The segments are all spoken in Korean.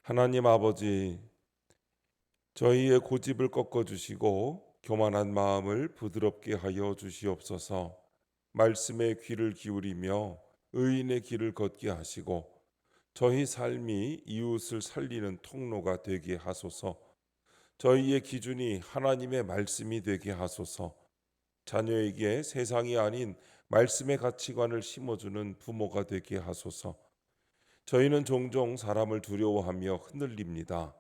하나님 아버지, 저희의 고집을 꺾어주시고 교만한 마음을 부드럽게 하여 주시옵소서. 말씀에 귀를 기울이며 의인의 길을 걷게 하시고 저희 삶이 이웃을 살리는 통로가 되게 하소서. 저희의 기준이 하나님의 말씀이 되게 하소서. 자녀에게 세상이 아닌 말씀의 가치관을 심어주는 부모가 되게 하소서. 저희는 종종 사람을 두려워하며 흔들립니다.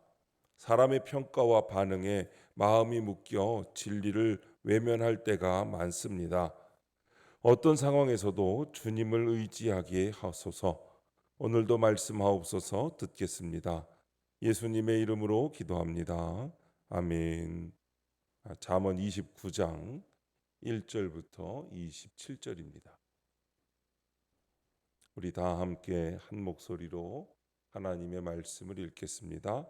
사람의 평가와 반응에 마음이 묶여 진리를 외면할 때가 많습니다. 어떤 상황에서도 주님을 의지하게 하소서. 오늘도 말씀하옵소서. 듣겠습니다. 예수님의 이름으로 기도합니다. 아멘. 잠언 29장 1절부터 27절입니다. 우리 다 함께 한 목소리로 하나님의 말씀을 읽겠습니다.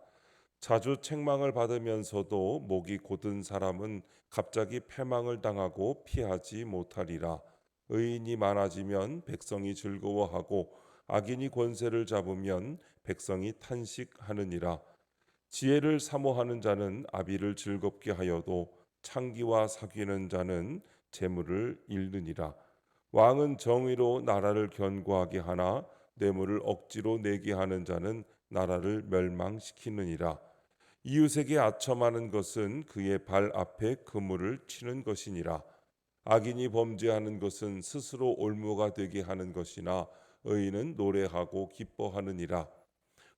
자주 책망을 받으면서도 목이 곧은 사람은 갑자기 패망을 당하고 피하지 못하리라. 의인이 많아지면 백성이 즐거워하고 악인이 권세를 잡으면 백성이 탄식하느니라. 지혜를 사모하는 자는 아비를 즐겁게 하여도 창기와 사귀는 자는 재물을 잃느니라. 왕은 정의로 나라를 견고하게 하나 뇌물을 억지로 내게 하는 자는 나라를 멸망시키느니라. 이웃에게 아첨하는 것은 그의 발 앞에 그물을 치는 것이니라. 악인이 범죄하는 것은 스스로 올무가 되게 하는 것이나 의인은 노래하고 기뻐하느니라.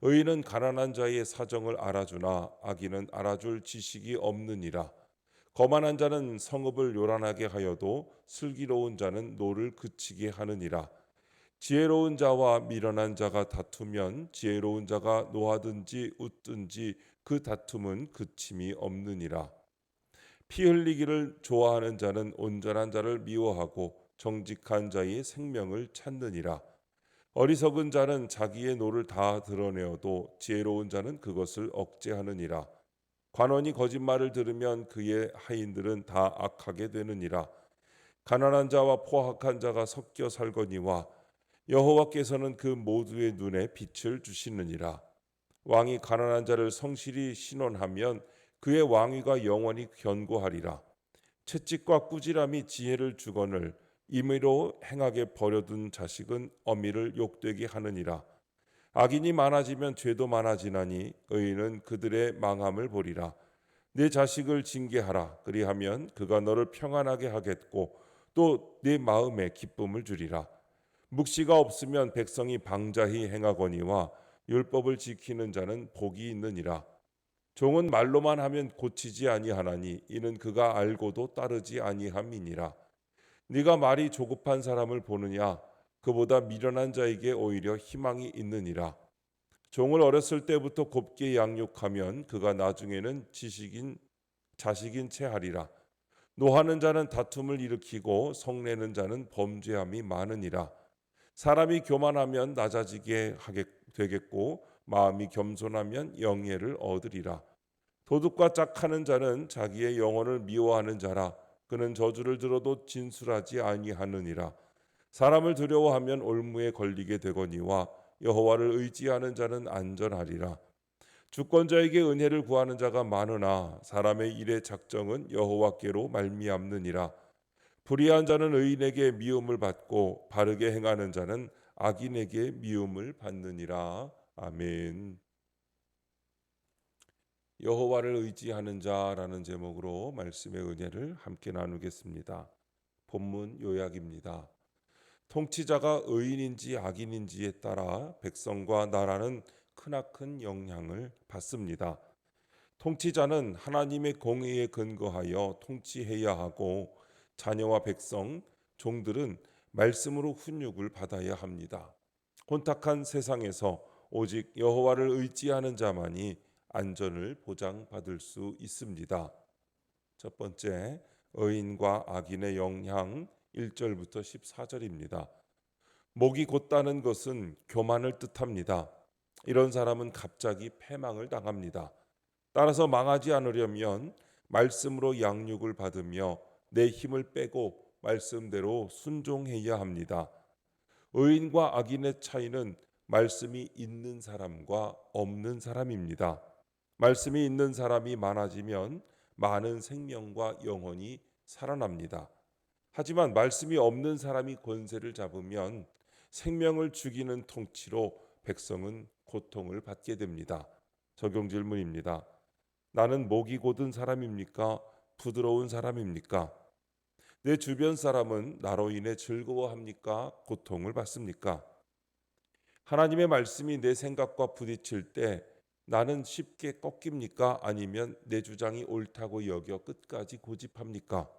의인은 가난한 자의 사정을 알아주나 악인은 알아줄 지식이 없느니라. 거만한 자는 성읍을 요란하게 하여도 슬기로운 자는 노를 그치게 하느니라. 지혜로운 자와 미련한 자가 다투면 지혜로운 자가 노하든지 웃든지 그 다툼은 그침이 없느니라. 피 흘리기를 좋아하는 자는 온전한 자를 미워하고 정직한 자의 생명을 찾느니라. 어리석은 자는 자기의 노를 다 드러내어도 지혜로운 자는 그것을 억제하느니라. 관원이 거짓말을 들으면 그의 하인들은 다 악하게 되느니라. 가난한 자와 포학한 자가 섞여 살거니와 여호와께서는 그 모두의 눈에 빛을 주시느니라. 왕이 가난한 자를 성실히 신원하면 그의 왕위가 영원히 견고하리라. 채찍과 꾸지람이 지혜를 주거늘 임의로 행하게 버려둔 자식은 어미를 욕되게 하느니라. 악인이 많아지면 죄도 많아지나니 의인은 그들의 망함을 보리라. 내 자식을 징계하라. 그리하면 그가 너를 평안하게 하겠고 또 내 마음에 기쁨을 주리라. 묵시가 없으면 백성이 방자히 행하거니와 율법을 지키는 자는 복이 있느니라. 종은 말로만 하면 고치지 아니하나니 이는 그가 알고도 따르지 아니함이니라. 네가 말이 조급한 사람을 보느냐? 그보다 미련한 자에게 오히려 희망이 있느니라. 종을 어렸을 때부터 곱게 양육하면 그가 나중에는 자식인 채 하리라. 노하는 자는 다툼을 일으키고 성내는 자는 범죄함이 많으니라. 사람이 교만하면 낮아지게 되겠고 마음이 겸손하면 영예를 얻으리라. 도둑과 짝하는 자는 자기의 영혼을 미워하는 자라. 그는 저주를 들어도 진술하지 아니하느니라. 사람을 두려워하면 올무에 걸리게 되거니와 여호와를 의지하는 자는 안전하리라. 주권자에게 은혜를 구하는 자가 많으나 사람의 일의 작정은 여호와께로 말미암느니라. 불의한 자는 의인에게 미움을 받고 바르게 행하는 자는 악인에게 미움을 받느니라. 아멘. 여호와를 의지하는 자라는 제목으로 말씀의 은혜를 함께 나누겠습니다. 본문 요약입니다. 통치자가 의인인지 악인인지에 따라 백성과 나라는 크나큰 영향을 받습니다. 통치자는 하나님의 공의에 근거하여 통치해야 하고 자녀와 백성, 종들은 말씀으로 훈육을 받아야 합니다. 혼탁한 세상에서 오직 여호와를 의지하는 자만이 안전을 보장받을 수 있습니다. 첫 번째, 의인과 악인의 영향 1절부터 14절입니다. 목이 곧다는 것은 교만을 뜻합니다. 이런 사람은 갑자기 패망을 당합니다. 따라서 망하지 않으려면 말씀으로 양육을 받으며 내 힘을 빼고 말씀대로 순종해야 합니다. 의인과 악인의 차이는 말씀이 있는 사람과 없는 사람입니다. 말씀이 있는 사람이 많아지면 많은 생명과 영혼이 살아납니다. 하지만 말씀이 없는 사람이 권세를 잡으면 생명을 죽이는 통치로 백성은 고통을 받게 됩니다. 적용 질문입니다. 나는 목이 곧은 사람입니까? 부드러운 사람입니까? 내 주변 사람은 나로 인해 즐거워합니까? 고통을 받습니까? 하나님의 말씀이 내 생각과 부딪힐 때 나는 쉽게 꺾입니까? 아니면 내 주장이 옳다고 여겨 끝까지 고집합니까?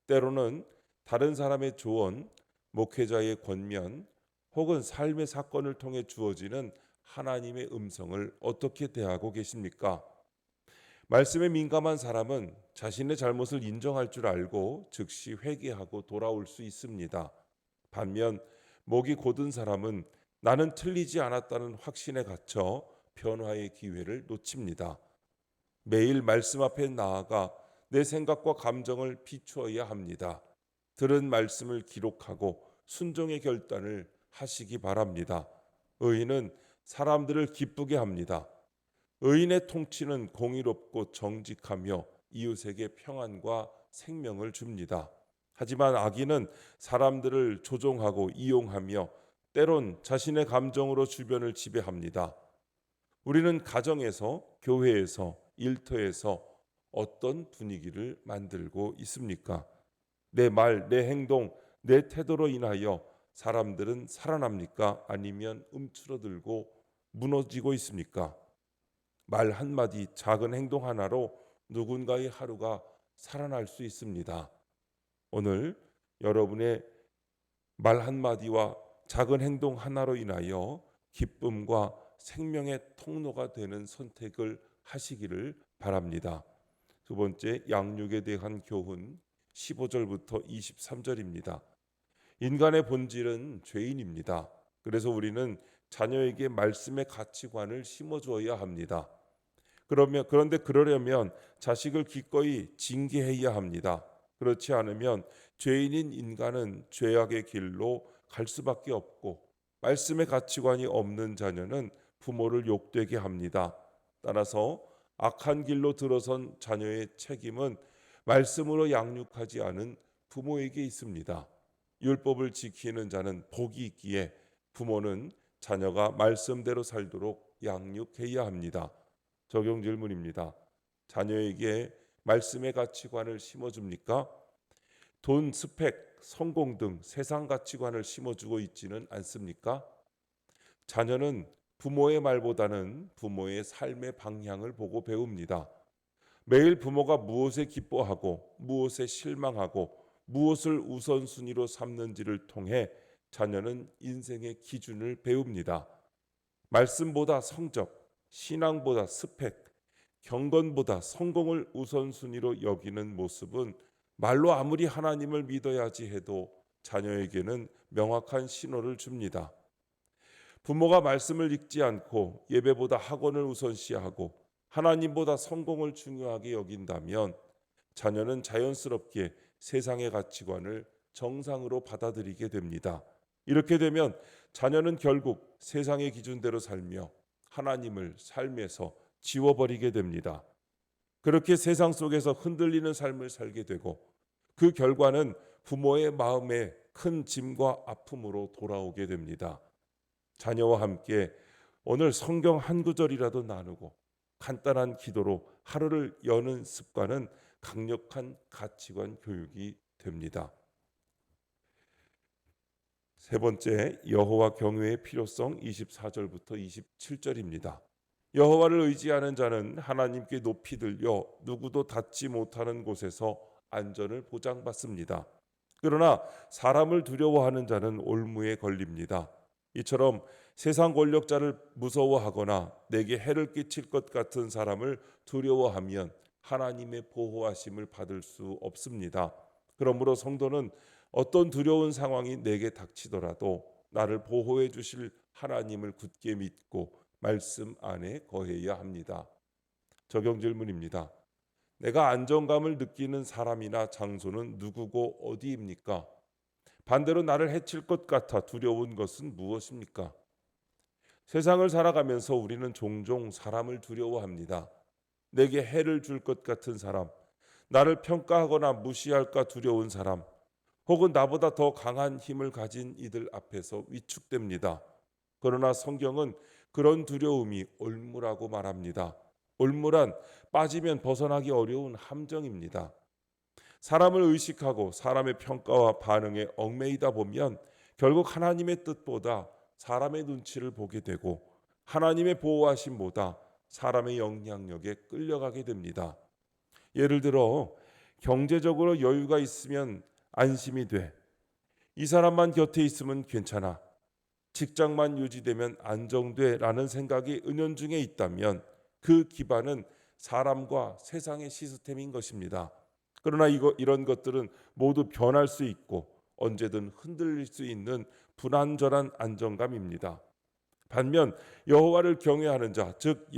때로는 다른 사람의 조언, 목회자의 권면, 혹은 삶의 사건을 통해 주어지는 하나님의 음성을 어떻게 대하고 계십니까? 말씀에 민감한 사람은 자신의 잘못을 인정할 줄 알고 즉시 회개하고 돌아올 수 있습니다. 반면 목이 곧은 사람은 나는 틀리지 않았다는 확신에 갇혀 변화의 기회를 놓칩니다. 매일 말씀 앞에 나아가 내 생각과 감정을 비추어야 합니다. 들은 말씀을 기록하고 순종의 결단을 하시기 바랍니다. 의인은 사람들을 기쁘게 합니다. 의인의 통치는 공의롭고 정직하며 이웃에게 평안과 생명을 줍니다. 하지만 악인은 사람들을 조종하고 이용하며 때론 자신의 감정으로 주변을 지배합니다. 우리는 가정에서, 교회에서, 일터에서 어떤 분위기를 만들고 있습니까? 내 말, 내 행동, 내 태도로 인하여 사람들은 살아납니까? 아니면 움츠러들고 무너지고 있습니까? 말 한마디, 작은 행동 하나로 누군가의 하루가 살아날 수 있습니다. 오늘 여러분의 말 한마디와 작은 행동 하나로 인하여 기쁨과 생명의 통로가 되는 선택을 하시기를 바랍니다. 두 번째, 양육에 대한 교훈 15절부터 23절입니다. 인간의 본질은 죄인입니다. 그래서 우리는 자녀에게 말씀의 가치관을 심어주어야 합니다. 그런데 그러려면 자식을 기꺼이 징계해야 합니다. 그렇지 않으면 죄인인 인간은 죄악의 길로 갈 수밖에 없고 말씀의 가치관이 없는 자녀는 부모를 욕되게 합니다. 따라서 악한 길로 들어선 자녀의 책임은 말씀으로 양육하지 않은 부모에게 있습니다. 율법을 지키는 자는 복이 있기에 부모는 자녀가 말씀대로 살도록 양육해야 합니다. 적용 질문입니다. 자녀에게 말씀의 가치관을 심어줍니까? 돈, 스펙, 성공 등 세상 가치관을 심어주고 있지는 않습니까? 자녀는 부모의 말보다는 부모의 삶의 방향을 보고 배웁니다. 매일 부모가 무엇에 기뻐하고 무엇에 실망하고 무엇을 우선순위로 삼는지를 통해 자녀는 인생의 기준을 배웁니다. 말씀보다 성적, 신앙보다 스펙, 경건보다 성공을 우선순위로 여기는 모습은 말로 아무리 하나님을 믿어야지 해도 자녀에게는 명확한 신호를 줍니다. 부모가 말씀을 읽지 않고 예배보다 학원을 우선시하고 하나님보다 성공을 중요하게 여긴다면 자녀는 자연스럽게 세상의 가치관을 정상으로 받아들이게 됩니다. 이렇게 되면 자녀는 결국 세상의 기준대로 살며 하나님을 삶에서 지워버리게 됩니다. 그렇게 세상 속에서 흔들리는 삶을 살게 되고 그 결과는 부모의 마음에 큰 짐과 아픔으로 돌아오게 됩니다. 자녀와 함께 오늘 성경 한 구절이라도 나누고 간단한 기도로 하루를 여는 습관은 강력한 가치관 교육이 됩니다. 세 번째, 여호와 경외의 필요성 24절부터 27절입니다. 여호와를 의지하는 자는 하나님께 높이 들려 누구도 닿지 못하는 곳에서 안전을 보장받습니다. 그러나 사람을 두려워하는 자는 올무에 걸립니다. 이처럼 세상 권력자를 무서워하거나 내게 해를 끼칠 것 같은 사람을 두려워하면 하나님의 보호하심을 받을 수 없습니다. 그러므로 성도는 어떤 두려운 상황이 내게 닥치더라도 나를 보호해 주실 하나님을 굳게 믿고 말씀 안에 거해야 합니다. 적용 질문입니다. 내가 안정감을 느끼는 사람이나 장소는 누구고 어디입니까? 반대로 나를 해칠 것 같아 두려운 것은 무엇입니까? 세상을 살아가면서 우리는 종종 사람을 두려워합니다. 내게 해를 줄 것 같은 사람, 나를 평가하거나 무시할까 두려운 사람, 혹은 나보다 더 강한 힘을 가진 이들 앞에서 위축됩니다. 그러나 성경은 그런 두려움이 올무라고 말합니다. 올무란 빠지면 벗어나기 어려운 함정입니다. 사람을 의식하고 사람의 평가와 반응에 얽매이다 보면 결국 하나님의 뜻보다 사람의 눈치를 보게 되고 하나님의 보호하심보다 사람의 영향력에 끌려가게 됩니다. 예를 들어 경제적으로 여유가 있으면 안심이 돼. 이 사람만 곁에 있으면 괜찮아. 직장만 유지되면 안정돼라는 생각이 은연중에 있다면 그 기반은 사람과 세상의 시스템인 것입니다. 그러나 이런 것들은 모두 변할 수 있고 언제든 흔들릴 수 있는 불안전한 안정감입니다. 반면 여호와를 경외하는 자, 즉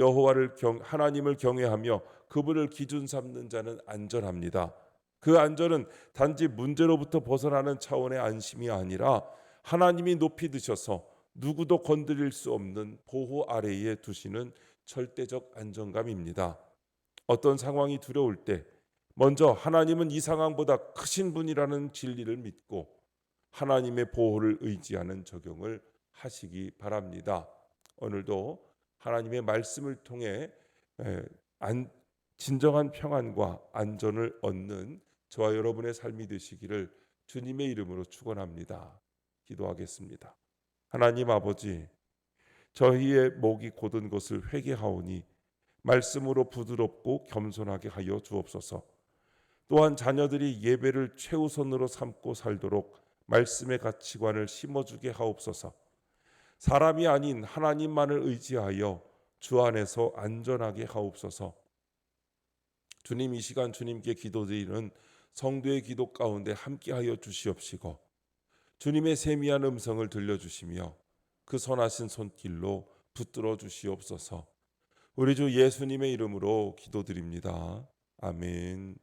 하나님을 경외하며 그분을 기준 삼는 자는 안전합니다. 그 안전은 단지 문제로부터 벗어나는 차원의 안심이 아니라 하나님이 높이 드셔서 누구도 건드릴 수 없는 보호 아래에 두시는 절대적 안정감입니다. 어떤 상황이 두려울 때 먼저 하나님은 이 상황보다 크신 분이라는 진리를 믿고 하나님의 보호를 의지하는 적용을 하시기 바랍니다. 오늘도 하나님의 말씀을 통해 진정한 평안과 안전을 얻는 저와 여러분의 삶이 되시기를 주님의 이름으로 축원합니다. 기도하겠습니다. 하나님 아버지, 저희의 목이 곧은 것을 회개하오니 말씀으로 부드럽고 겸손하게 하여 주옵소서. 또한 자녀들이 예배를 최우선으로 삼고 살도록 말씀의 가치관을 심어주게 하옵소서. 사람이 아닌 하나님만을 의지하여 주 안에서 안전하게 하옵소서. 주님, 이 시간 주님께 기도드리는 성도의 기도 가운데 함께하여 주시옵시고 주님의 세미한 음성을 들려주시며 그 선하신 손길로 붙들어 주시옵소서. 우리 주 예수님의 이름으로 기도드립니다. 아멘.